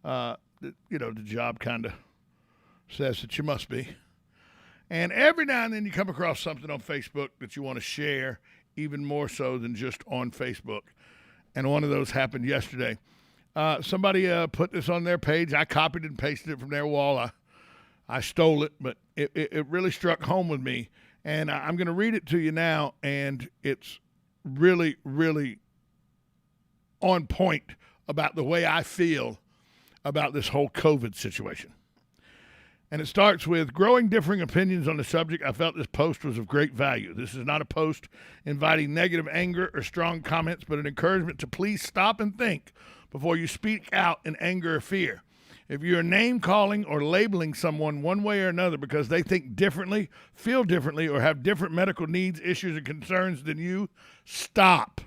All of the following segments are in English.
The job kind of says that you must be. And every now and then you come across something on Facebook that you want to share, even more so than just on Facebook. And one of those happened yesterday. Somebody put this on their page. I copied and pasted it from their wall. I stole it, but it really struck home with me. And I'm going to read it to you now, and it's really, really on point about the way I feel about this whole COVID situation. And it starts with, growing differing opinions on the subject, I felt this post was of great value. This is not a post inviting negative anger or strong comments, but an encouragement to please stop and think before you speak out in anger or fear. If you're name-calling or labeling someone one way or another because they think differently, feel differently, or have different medical needs, issues, and concerns than you, stop.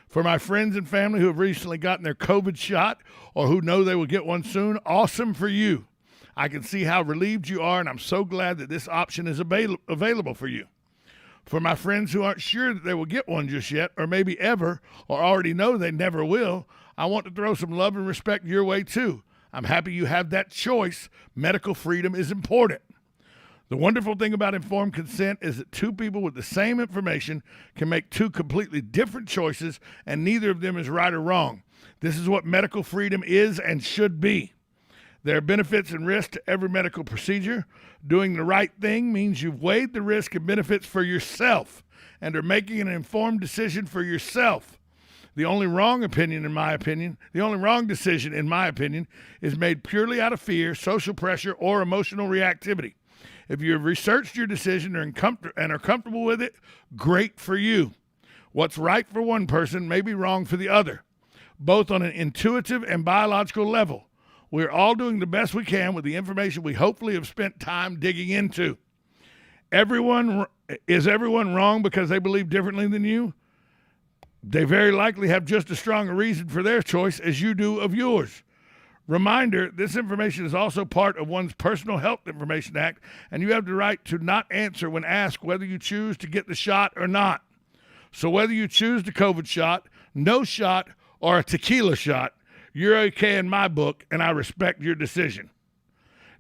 For my friends and family who have recently gotten their COVID shot or who know they will get one soon, awesome for you. I can see how relieved you are, and I'm so glad that this option is available for you. For my friends who aren't sure that they will get one just yet, or maybe ever, or already know they never will, I want to throw some love and respect your way too. I'm happy you have that choice. Medical freedom is important. The wonderful thing about informed consent is that two people with the same information can make two completely different choices, and neither of them is right or wrong. This is what medical freedom is and should be. There are benefits and risks to every medical procedure. Doing the right thing means you've weighed the risk and benefits for yourself and are making an informed decision for yourself. The only wrong decision, in my opinion, is made purely out of fear, social pressure, or emotional reactivity. If you have researched your decision and are comfortable with it, great for you. What's right for one person may be wrong for the other, both on an intuitive and biological level. We're all doing the best we can with the information we hopefully have spent time digging into. Is everyone wrong because they believe differently than you? They very likely have just as strong a reason for their choice as you do of yours. Reminder, this information is also part of one's Personal Health Information Act, and you have the right to not answer when asked whether you choose to get the shot or not. So whether you choose the COVID shot, no shot, or a tequila shot, you're okay in my book, and I respect your decision.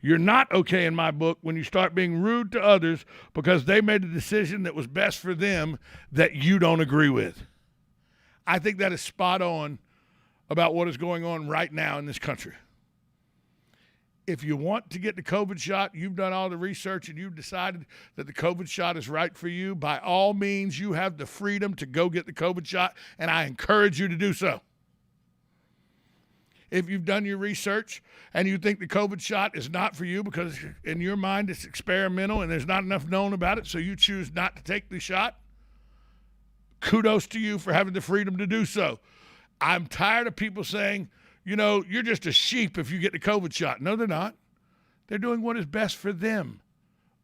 You're not okay in my book when you start being rude to others because they made a decision that was best for them that you don't agree with. I think that is spot on about what is going on right now in this country. If you want to get the COVID shot, you've done all the research and you've decided that the COVID shot is right for you, by all means, you have the freedom to go get the COVID shot, and I encourage you to do so. If you've done your research and you think the COVID shot is not for you because in your mind it's experimental and there's not enough known about it, so you choose not to take the shot, kudos to you for having the freedom to do so. I'm tired of people saying, you're just a sheep if you get the COVID shot. No, they're not. They're doing what is best for them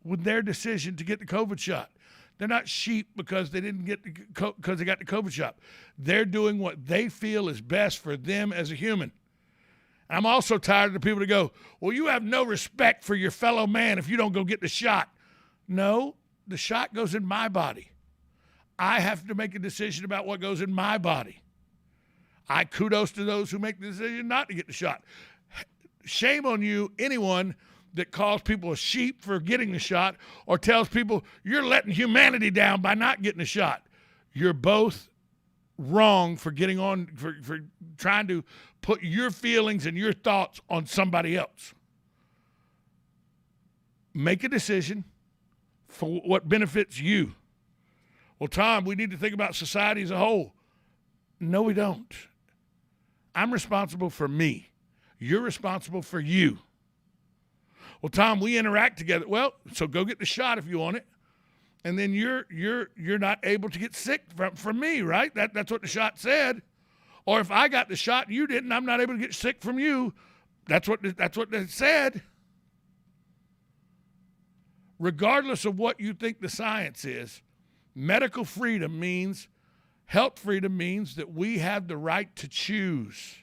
with their decision to get the COVID shot. They're not sheep because they didn't get because they got the COVID shot. They're doing what they feel is best for them as a human. I'm also tired of the people that go, well, you have no respect for your fellow man if you don't go get the shot. No, the shot goes in my body. I have to make a decision about what goes in my body. I kudos to those who make the decision not to get the shot. Shame on you, anyone that calls people a sheep for getting the shot or tells people you're letting humanity down by not getting the shot. You're both wrong for for trying to put your feelings and your thoughts on somebody else. Make a decision for what benefits you. Well, Tom, we need to think about society as a whole. No, we don't. I'm responsible for me. You're responsible for you. Well, Tom, we interact together. Well, so go get the shot if you want it. And then you're not able to get sick from me, right? That's what the shot said. Or if I got the shot and you didn't, I'm not able to get sick from you. That's what it said. Regardless of what you think the science is, medical freedom means, health freedom means that we have the right to choose.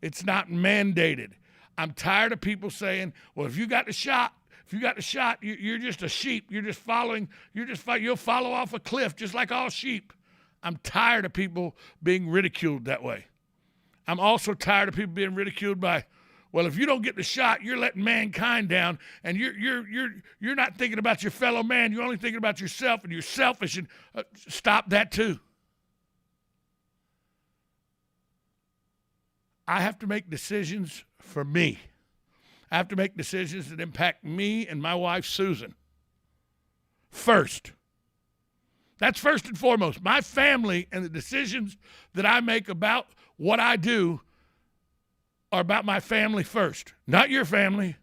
It's not mandated. I'm tired of people saying, well, if you got the shot, you're just a sheep. You'll follow off a cliff just like all sheep. I'm tired of people being ridiculed that way. I'm also tired of people being ridiculed by, well, if you don't get the shot, you're letting mankind down, and you're not thinking about your fellow man. You're only thinking about yourself, and you're selfish. And stop that too. I have to make decisions for me. I have to make decisions that impact me and my wife, Susan. First. That's first and foremost. My family and the decisions that I make about what I do are about my family first. Not your family,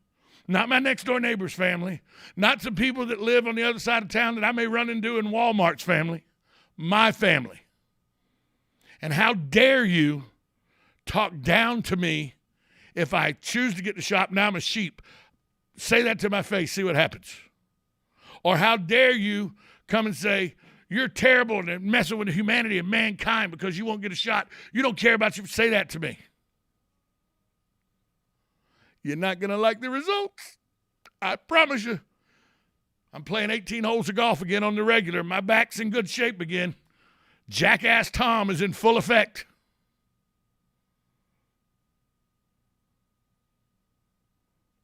not my next door neighbor's family, not some people that live on the other side of town that I may run into in Walmart's family. My family. And how dare you talk down to me if I choose to get the shot? Now I'm a sheep. Say that to my face, see what happens. Or how dare you come and say, you're terrible and messing with humanity and mankind because you won't get a shot. You don't care about you. Say that to me. You're not going to like the results. I promise you. I'm playing 18 holes of golf again on the regular. My back's in good shape again. Jackass Tom is in full effect.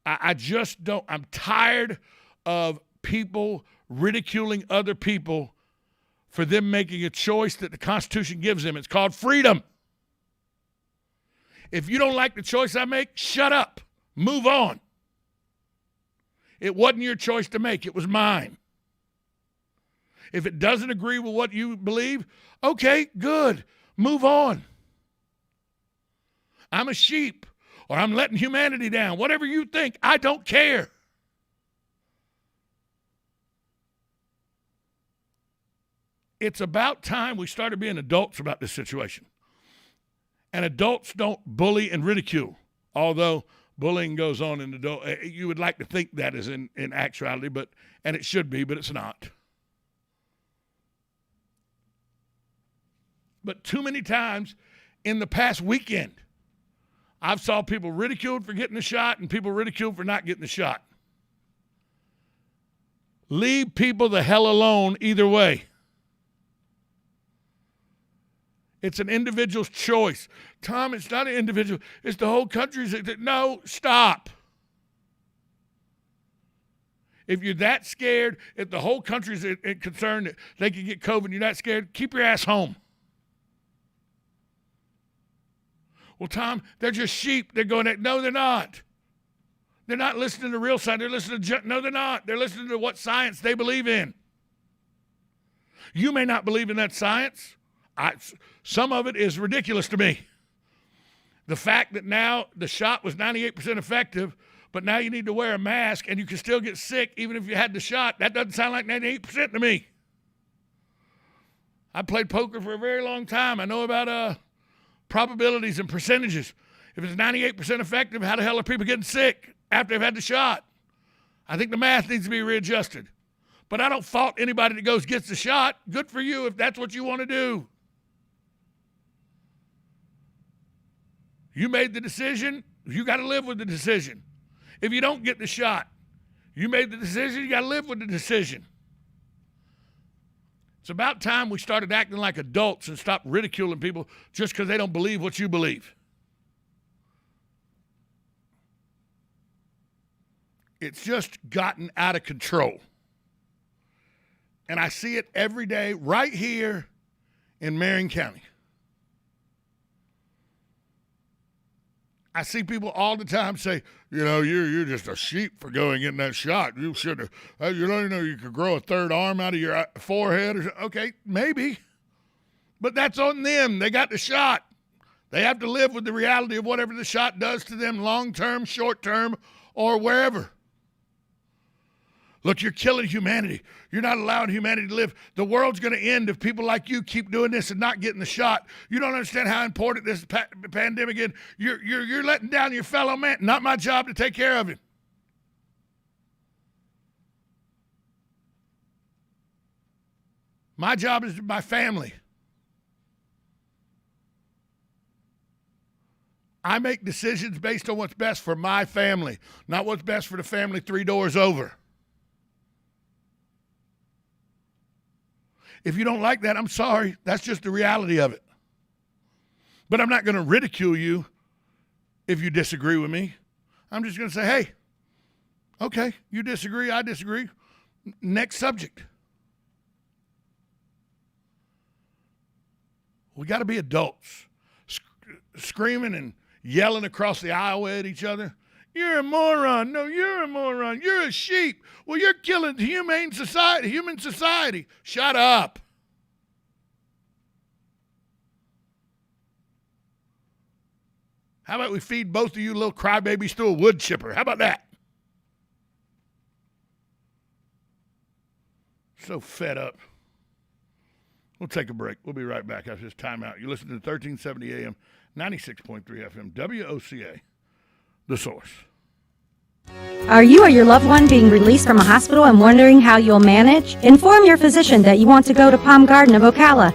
I just don't. I'm tired of people ridiculing other people for them making a choice that the Constitution gives them. It's called freedom. If you don't like the choice I make, shut up. Move on. It wasn't your choice to make. It was mine. If it doesn't agree with what you believe, okay, good. Move on. I'm a sheep, or I'm letting humanity down. Whatever you think, I don't care. It's about time we started being adults about this situation. And adults don't bully and ridicule, although bullying goes on in adult. You would like to think that is in actuality, and it should be, but it's not. But too many times in the past weekend, I've saw people ridiculed for getting the shot and people ridiculed for not getting the shot. Leave people the hell alone either way. It's an individual's choice. Tom, it's not an individual. It's the whole country's. No, stop. If you're that scared, if the whole country's concerned that they can get COVID and you're not scared, keep your ass home. Well, Tom, they're just sheep. They're going, no, they're not. They're not listening to real science. They're listening to, no, they're not. They're listening to what science they believe in. You may not believe in that science. Some of it is ridiculous to me. The fact that now the shot was 98% effective, but now you need to wear a mask and you can still get sick even if you had the shot, that doesn't sound like 98% to me. I played poker for a very long time. I know about probabilities and percentages. If it's 98% effective, how the hell are people getting sick after they've had the shot? I think the math needs to be readjusted. But I don't fault anybody that gets the shot. Good for you if that's what you want to do. You made the decision, you got to live with the decision. If you don't get the shot, you made the decision, you got to live with the decision. It's about time we started acting like adults and stopped ridiculing people just because they don't believe what you believe. It's just gotten out of control. And I see it every day right here in Marion County. I see people all the time say, you're just a sheep for going in that shot. You should have, you don't know you could grow a third arm out of your forehead. Okay, maybe. But that's on them. They got the shot. They have to live with the reality of whatever the shot does to them long-term, short-term, or wherever. Look, you're killing humanity. You're not allowing humanity to live. The world's going to end if people like you keep doing this and not getting the shot. You don't understand how important this pandemic is. You're letting down your fellow man. Not my job to take care of him. My job is my family. I make decisions based on what's best for my family, not what's best for the family 3 doors over. If you don't like that, I'm sorry. That's just the reality of it. But I'm not going to ridicule you if you disagree with me. I'm just going to say, hey, okay, you disagree, I disagree. Next subject. We got to be adults. Screaming and yelling across the aisle at each other. You're a moron. No, you're a moron. You're a sheep. Well, you're killing human society. Shut up. How about we feed both of you little crybabies to a wood chipper? How about that? So fed up. We'll take a break. We'll be right back after this timeout. You're listening to 1370 AM, 96.3 FM, WOCA, The Source. Are you or your loved one being released from a hospital and wondering how you'll manage? Inform your physician that you want to go to Palm Garden of Ocala.